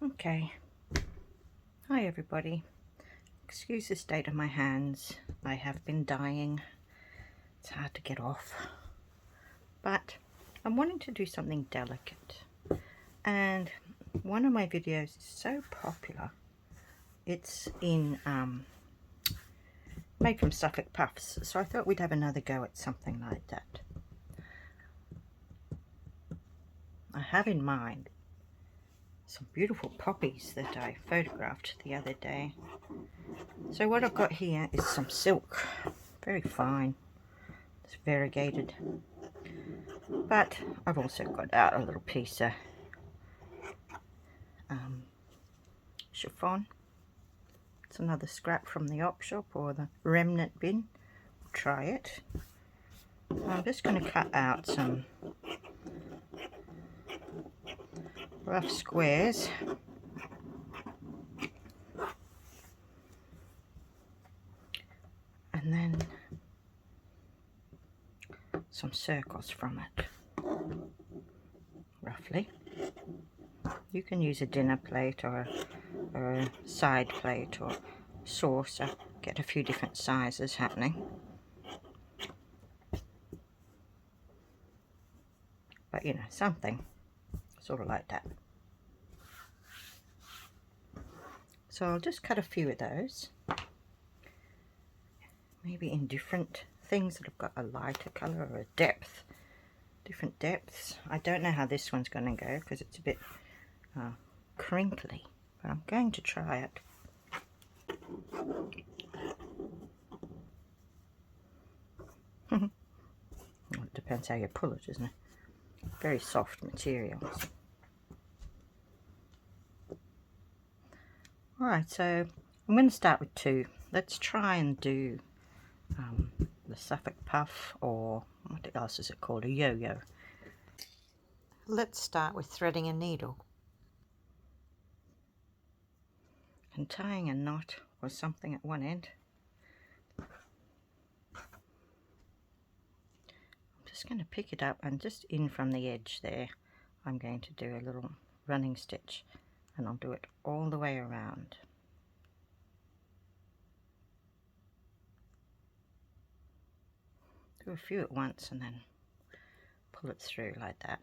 Okay, hi everybody. Excuse the state of my hands. I have been dying. It's hard to get off, but I'm wanting to do something delicate, and one of my videos is so popular. It's in made from Suffolk Puffs, so I thought we'd have another go at something like that. I have in mind some beautiful poppies that I photographed the other day. So what I've got here is some silk, very fine, it's variegated, but I've also got out a little piece of chiffon. It's another scrap from the op shop or the remnant bin. Try it. I'm just going to cut out some rough squares and then some circles from it, roughly. You can use a dinner plate or a side plate or saucer. Get a few different sizes happening. But you know, something sort of like that. So I'll just cut a few of those, maybe in different things that have got a lighter colour or a depth, different depths. I don't know how this one's going to go because it's a bit crinkly, but I'm going to try it. Well, it depends how you pull it, isn't it? Very soft materials. Alright, so I'm going to start with two. Let's try and do the Suffolk Puff, or what else is it called? A yo-yo. Let's start with threading a needle and tying a knot or something at one end. I'm just going to pick it up and just in from the edge there I'm going to do a little running stitch, and I'll do it all the way around. Do a few at once and then pull it through like that.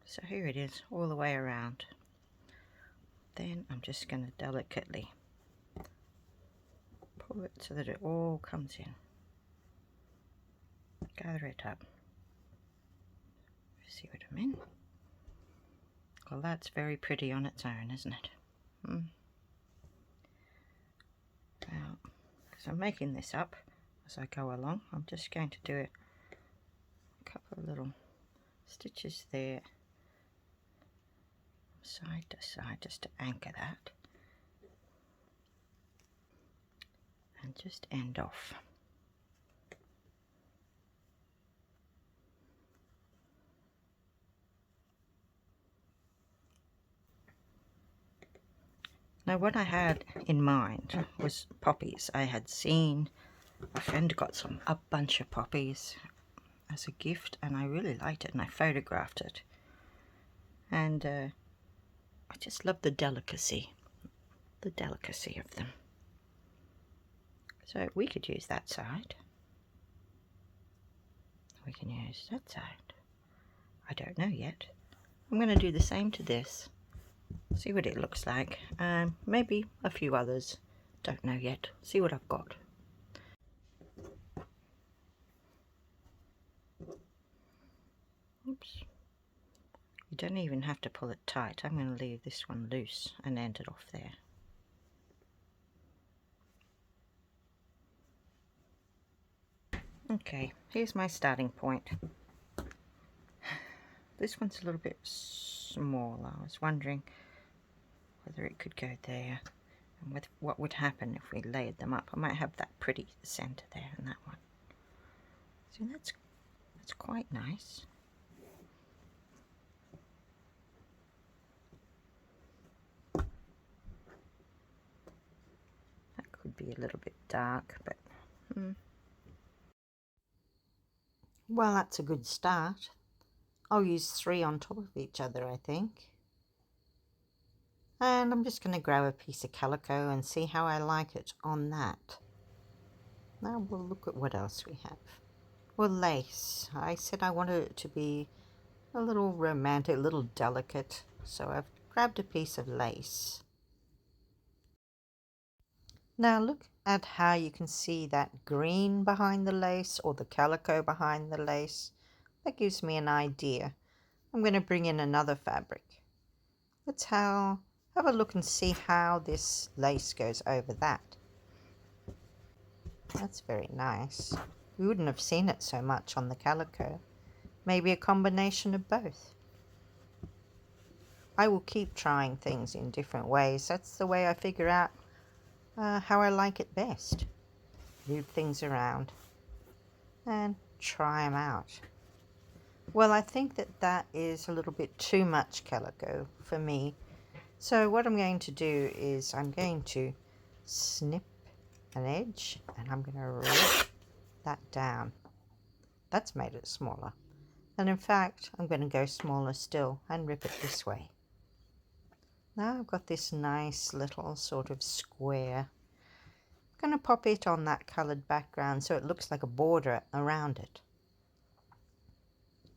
So here it is all the way around. Then I'm just going to delicately pull it so that it all comes in. Gather it up. See what I mean? Well, that's very pretty on its own, isn't it? Now, because I'm making this up as I go along, I'm just going to do a couple of little stitches there, side to side, just to anchor that, and just end off. Now what I had in mind was poppies. I had seen a friend got a bunch of poppies as a gift, and I really liked it and I photographed it, and I just love the delicacy of them. So we could use that side, we can use that side. I don't know yet. I'm going to do the same to this, see what it looks like, maybe a few others, don't know yet, see what I've got. Oops. You don't even have to pull it tight. I'm going to leave this one loose and end it off there. Okay, here's my starting point. This one's a little bit smaller. I was wondering whether it could go there, and with what would happen if we layered them up. I might have that pretty centre there in that one. See, that's quite nice. That could be a little bit dark, but Well, that's a good start. I'll use 3 on top of each other, I think. And I'm just going to grab a piece of calico and see how I like it on that. Now we'll look at what else we have. Well, lace. I said I wanted it to be a little romantic, a little delicate. So I've grabbed a piece of lace. Now look at how you can see that green behind the lace or the calico behind the lace. That gives me an idea. I'm going to bring in another fabric. Let's have a look and see how this lace goes over that. That's very nice. We wouldn't have seen it so much on the calico. Maybe a combination of both. I will keep trying things in different ways. That's the way I figure out how I like it best. Move things around and try them out. Well, I think that is a little bit too much calico for me. So what I'm going to do is I'm going to snip an edge and I'm going to rip that down. That's made it smaller. And in fact, I'm going to go smaller still and rip it this way. Now I've got this nice little sort of square. I'm going to pop it on that coloured background so it looks like a border around it.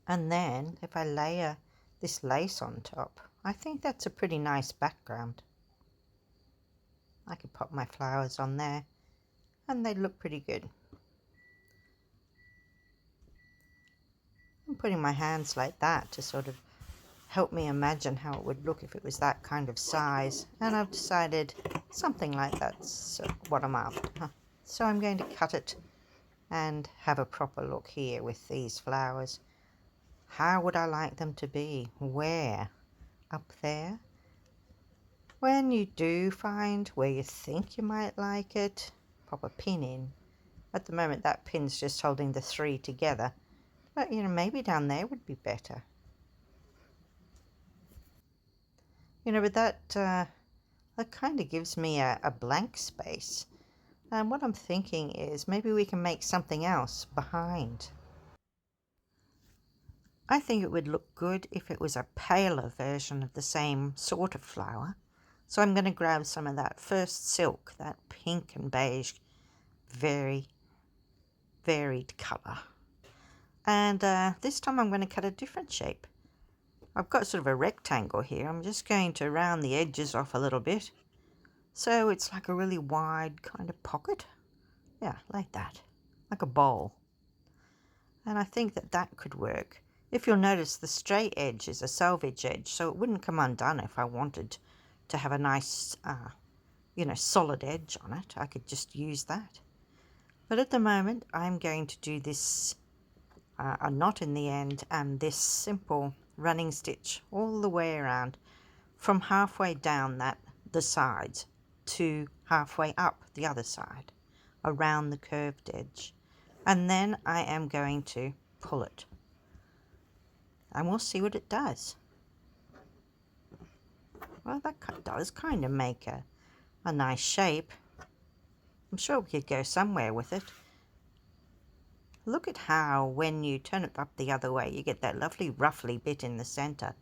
And then if I layer this lace on top, I think that's a pretty nice background. I could pop my flowers on there and they look pretty good. I'm putting my hands like that to sort of help me imagine how it would look if it was that kind of size, and I've decided something like that's what I'm after. So I'm going to cut it and have a proper look here with these flowers. How would I like them to be? Where? Up there? When you do find where you think you might like it, pop a pin in. At the moment that pin's just holding the 3 together, but you know, maybe down there would be better. You know, but that kind of gives me a blank space. And what I'm thinking is maybe we can make something else behind. I think it would look good if it was a paler version of the same sort of flower. So I'm going to grab some of that first silk, that pink and beige, very varied colour. And this time I'm going to cut a different shape. I've got sort of a rectangle here. I'm just going to round the edges off a little bit. So it's like a really wide kind of pocket. Yeah, like that. Like a bowl. And I think that could work. If you'll notice, the straight edge is a selvage edge, so it wouldn't come undone if I wanted to have a nice, you know, solid edge on it. I could just use that. But at the moment, I'm going to do this a knot in the end and this simple running stitch all the way around from halfway down the sides to halfway up the other side around the curved edge, and then I am going to pull it and we'll see what it does. Well, that does kind of make a nice shape. I'm sure we could go somewhere with it. Look at how when you turn it up the other way you get that lovely ruffly bit in the center.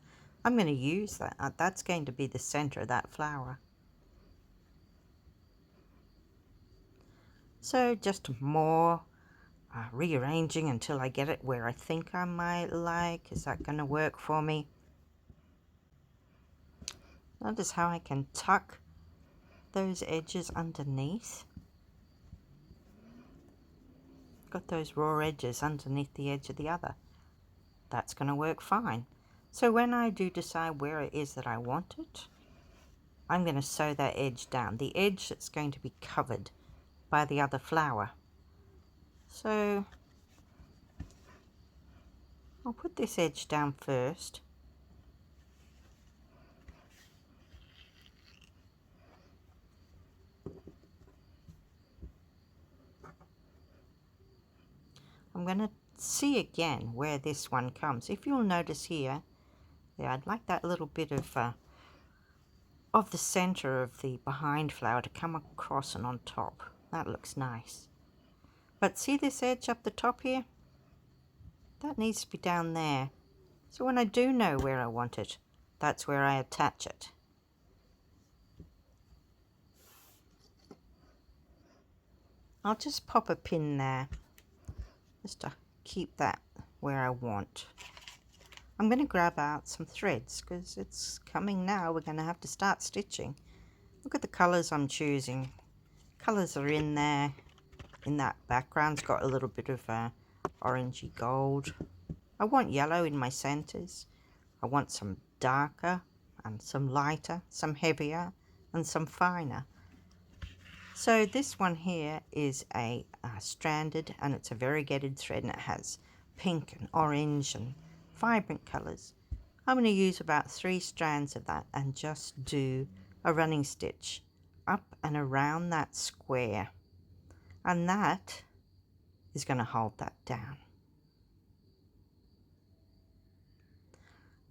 I'm going to use that. That's going to be the center of that flower. So just more rearranging until I get it where I think I might like. Is that going to work for me? Notice how I can tuck those edges underneath. Got those raw edges underneath the edge of the other. That's going to work fine. So when I do decide where it is that I want it, I'm going to sew that edge down, the edge that's going to be covered by the other flower. So I'll put this edge down first. I'm going to see again where this one comes. If you'll notice here, yeah, I'd like that little bit of the center of the behind flower to come across and on top. That looks nice. But see this edge up the top here? that needs to be down there. So when I do know where I want it, that's where I attach it. I'll just pop a pin there, just to keep that where I want. I'm going to grab out some threads because it's coming now. We're going to have to start stitching. Look at the colours I'm choosing. Colours are in there. In that background's got a little bit of orangey gold. I want yellow in my centres. I want some darker and some lighter, some heavier and some finer. So this one here is a stranded, and it's a variegated thread, and it has pink and orange and vibrant colours. I'm going to use about 3 strands of that and just do a running stitch up and around that square, and that is going to hold that down.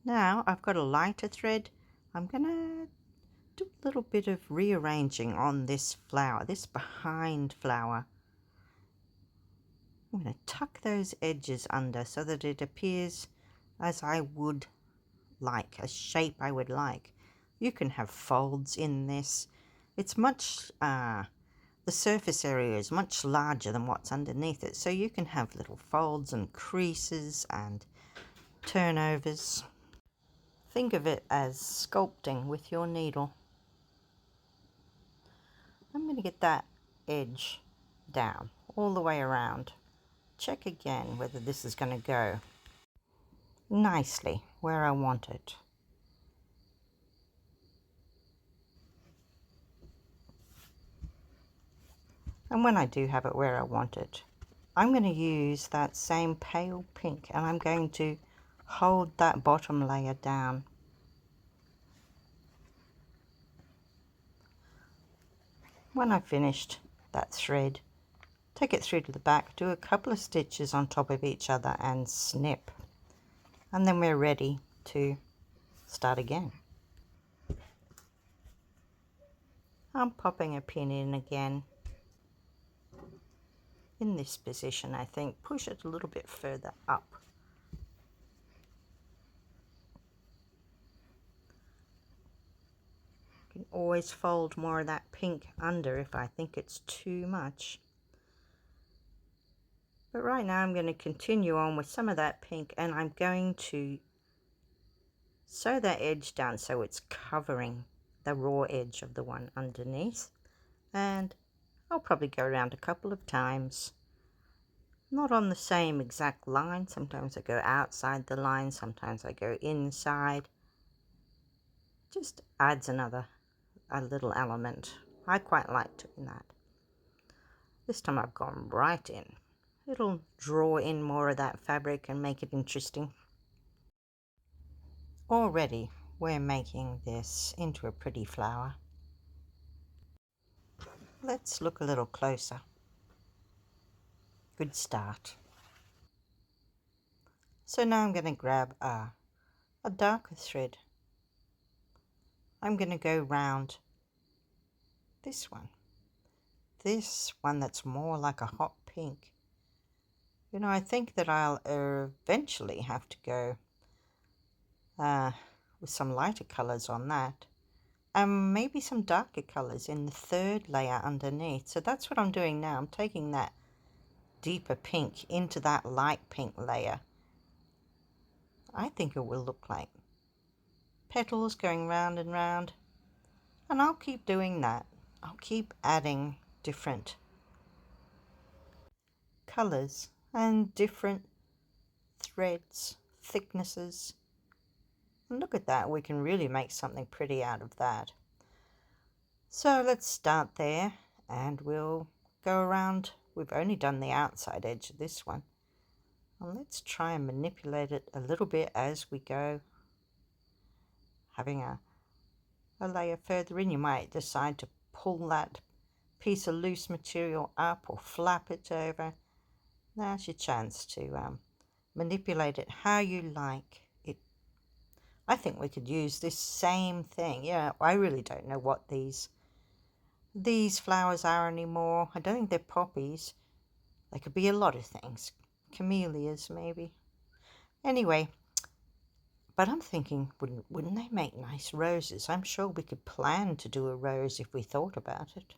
Now I've got a lighter thread. I'm going to do a little bit of rearranging on this flower, this behind flower. I'm going to tuck those edges under so that it appears as I would like, a shape I would like. You can have folds in this. It's much, the surface area is much larger than what's underneath it, so you can have little folds and creases and turnovers. Think of it as sculpting with your needle. I'm going to get that edge down all the way around. Check again whether this is going to go nicely where I want it. And when I do have it where I want it, I'm going to use that same pale pink, and I'm going to hold that bottom layer down. When I've finished that thread, take it through to the back, do a couple of stitches on top of each other and snip. And then we're ready to start again. I'm popping a pin in again. In this position, I think, push it a little bit further up. You can always fold more of that pink under if I think it's too much. But right now I'm going to continue on with some of that pink, and I'm going to sew that edge down so it's covering the raw edge of the one underneath. And I'll probably go around a couple of times. Not on the same exact line. Sometimes I go outside the line, sometimes I go inside. Just adds a little element. I quite like doing that. This time I've gone right in. It'll draw in more of that fabric and make it interesting. Already we're making this into a pretty flower. Let's look a little closer. Good start. So now I'm going to grab a darker thread. I'm going to go round this one that's more like a hot pink. You know, I think that I'll eventually have to go with some lighter colors on that, and maybe some darker colors in the third layer underneath. So that's what I'm doing now. I'm taking that deeper pink into that light pink layer. I think it will look like petals going round and round, and I'll keep doing that. I'll keep adding different colors and different threads, thicknesses, and look at that, we can really make something pretty out of that. So let's start there, and we'll go around. We've only done the outside edge of this one, and let's try and manipulate it a little bit as we go. Having a layer further in, you might decide to pull that piece of loose material up or flap it over. Now's your chance to manipulate it how you like it. I think we could use this same thing. Yeah, I really don't know what these flowers are anymore. I don't think they're poppies. They could be a lot of things. Camellias maybe. Anyway, but I'm thinking, wouldn't they make nice roses? I'm sure we could plan to do a rose if we thought about it.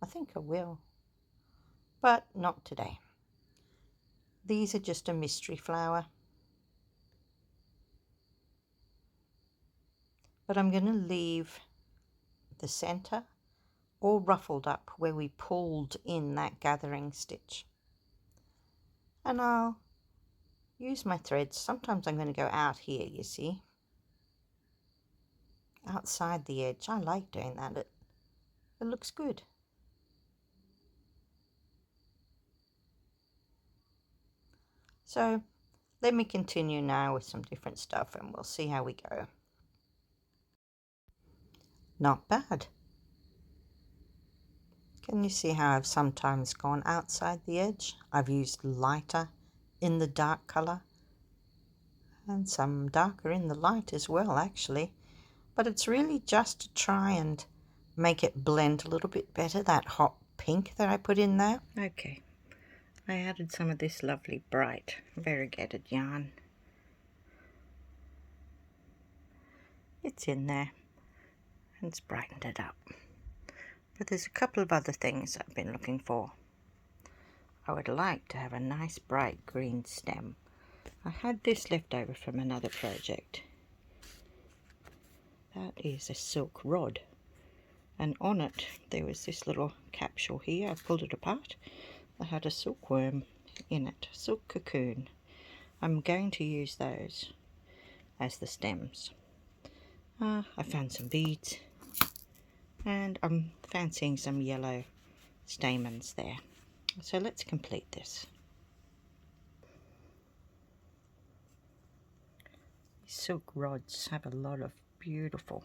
I think I will, but not today. These are just a mystery flower. But I'm going to leave the center all ruffled up where we pulled in that gathering stitch. And I'll use my threads. Sometimes I'm going to go out here, you see. Outside the edge. I like doing that. It looks good. So let me continue now with some different stuff and we'll see how we go. Not bad. Can you see how I've sometimes gone outside the edge? I've used lighter in the dark color and some darker in the light as well, actually. But it's really just to try and make it blend a little bit better, that hot pink that I put in there. Okay, I added some of this lovely bright variegated yarn. It's in there and it's brightened it up. But there's a couple of other things I've been looking for. I would like to have a nice bright green stem. I had this left over from another project. That is a silk rod, and on it there was this little capsule here. I pulled it apart. I had a silkworm in it, silk cocoon. I'm going to use those as the stems. I found some beads and I'm fancying some yellow stamens there. So let's complete this. These silk rods have a lot of beautiful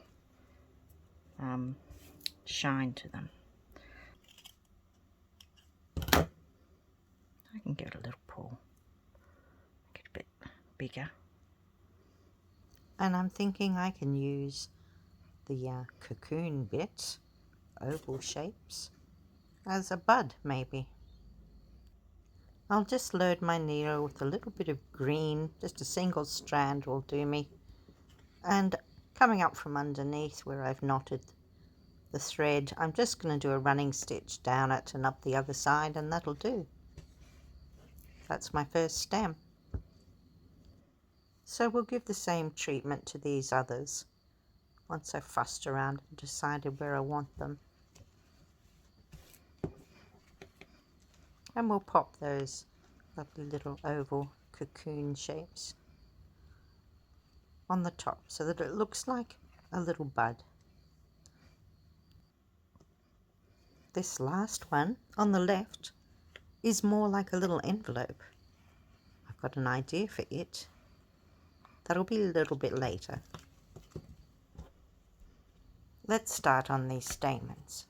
shine to them. I can give it a little pull, make it a bit bigger. And I'm thinking I can use the cocoon bits, oval shapes, as a bud maybe. I'll just load my needle with a little bit of green, just a single strand will do me. And coming up from underneath where I've knotted the thread, I'm just going to do a running stitch down it and up the other side, and that'll do. That's my first stem. So we'll give the same treatment to these others once I've fussed around and decided where I want them. And we'll pop those lovely little oval cocoon shapes on the top so that it looks like a little bud. This last one on the left is more like a little envelope. I've got an idea for it. That'll be a little bit later. Let's start on these stamens.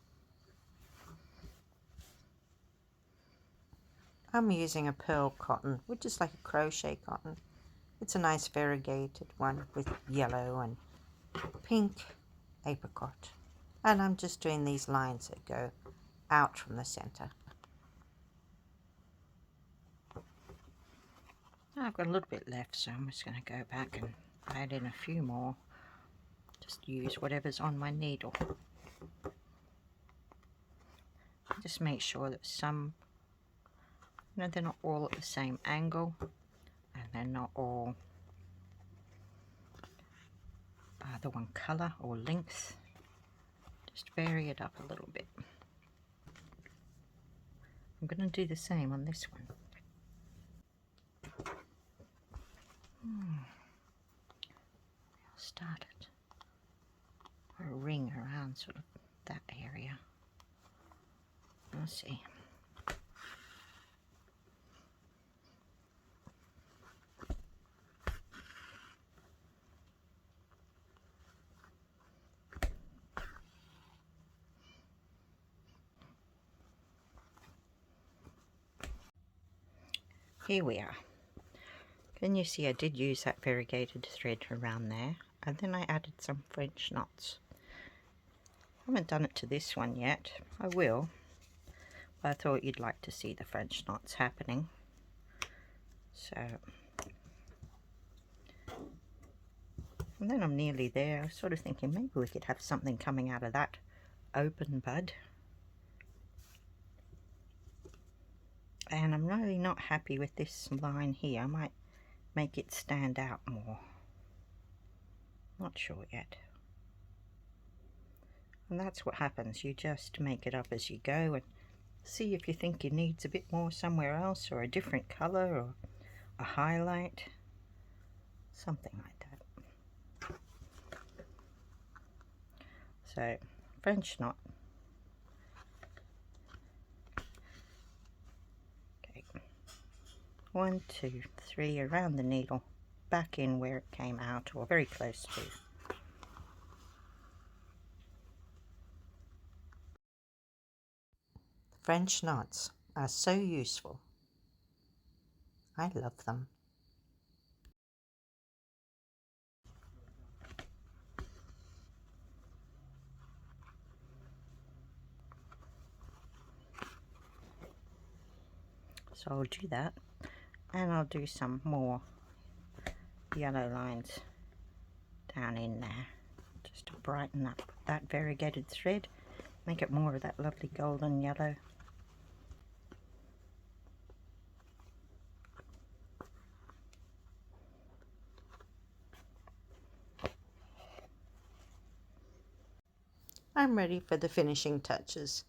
I'm using a pearl cotton, which is like a crochet cotton. It's a nice variegated one with yellow and pink apricot. And I'm just doing these lines that go out from the center. I've got a little bit left, so I'm just going to go back and add in a few more. Just use whatever's on my needle. Just make sure that some, they're not all at the same angle, and they're not all the one color or length. Just vary it up a little bit. I'm going to do the same on this one. I'll start it. A ring around sort of that area. Let's see. Here we are. Can you see I did use that variegated thread around there, and then I added some French knots. I haven't done it to this one yet. I will, but I thought you'd like to see the French knots happening. So And then I'm nearly there. I was sort of thinking maybe we could have something coming out of that open bud. And I'm really not happy with this line here. I might make it stand out more. Not sure yet. And that's what happens. You just make it up as you go and see if you think it needs a bit more somewhere else, or a different colour, or a highlight. Something like that. So, French knot. Okay. 1, 2, 3 around the needle, back in where it came out, or very close to. French knots are so useful. I love them. So I'll do that, and I'll do some more yellow lines down in there, just to brighten up that variegated thread, make it more of that lovely golden yellow. I'm ready for the finishing touches.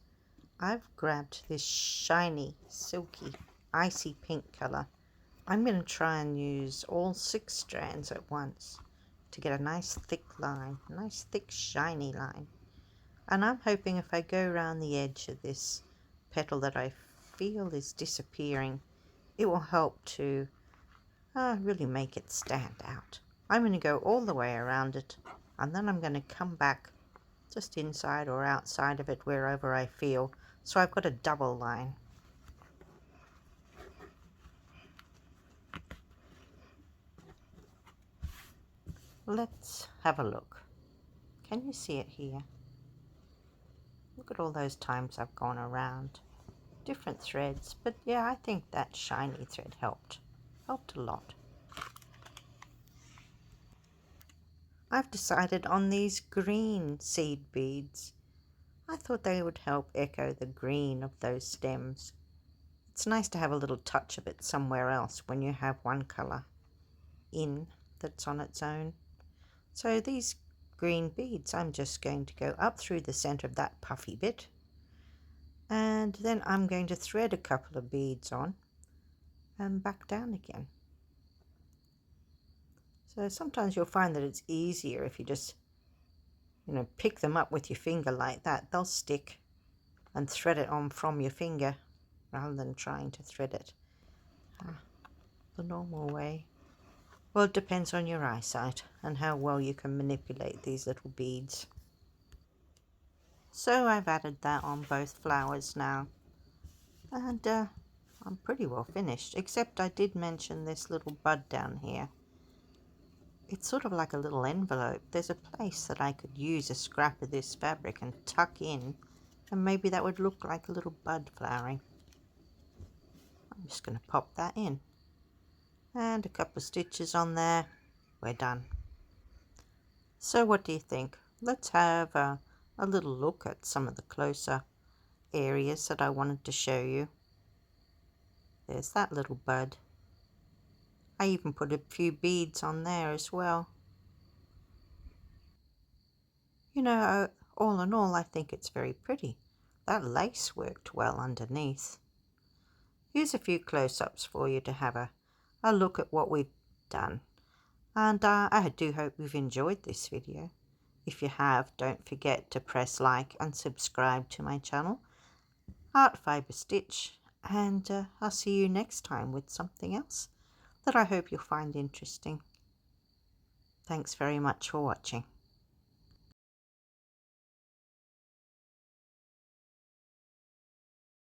I've grabbed this shiny, silky, icy pink colour. I'm going to try and use all 6 strands at once to get a nice thick line, a nice thick shiny line. And I'm hoping if I go around the edge of this petal that I feel is disappearing, it will help to really make it stand out. I'm going to go all the way around it, and then I'm going to come back just inside or outside of it, wherever I feel. So I've got a double line. Let's have a look. Can you see it here? Look at all those times I've gone around. Different threads, but yeah, I think that shiny thread helped a lot. I've decided on these green seed beads. I thought they would help echo the green of those stems. It's nice to have a little touch of it somewhere else when you have one colour in that's on its own. So these green beads, I'm just going to go up through the centre of that puffy bit, and then I'm going to thread a couple of beads on and back down again. So sometimes you'll find that it's easier if you just, pick them up with your finger like that. They'll stick, and thread it on from your finger rather than trying to thread it the normal way. Well, it depends on your eyesight and how well you can manipulate these little beads. So I've added that on both flowers now, and I'm pretty well finished, except I did mention this little bud down here. It's sort of like a little envelope. There's a place that I could use a scrap of this fabric and tuck in, and maybe that would look like a little bud flowering. I'm just going to pop that in, and a couple of stitches on there. We're done. So what do you think? Let's have a little look at some of the closer areas that I wanted to show you. There's that little bud. I even put a few beads on there as well. All in all, I think it's very pretty. That lace worked well underneath. Here's a few close-ups for you to have a look at what we've done. And I do hope you've enjoyed this video. If you have, don't forget to press like and subscribe to my channel, Art Fibre Stitch, and I'll see you next time with something else that I hope you'll find interesting. Thanks very much for watching.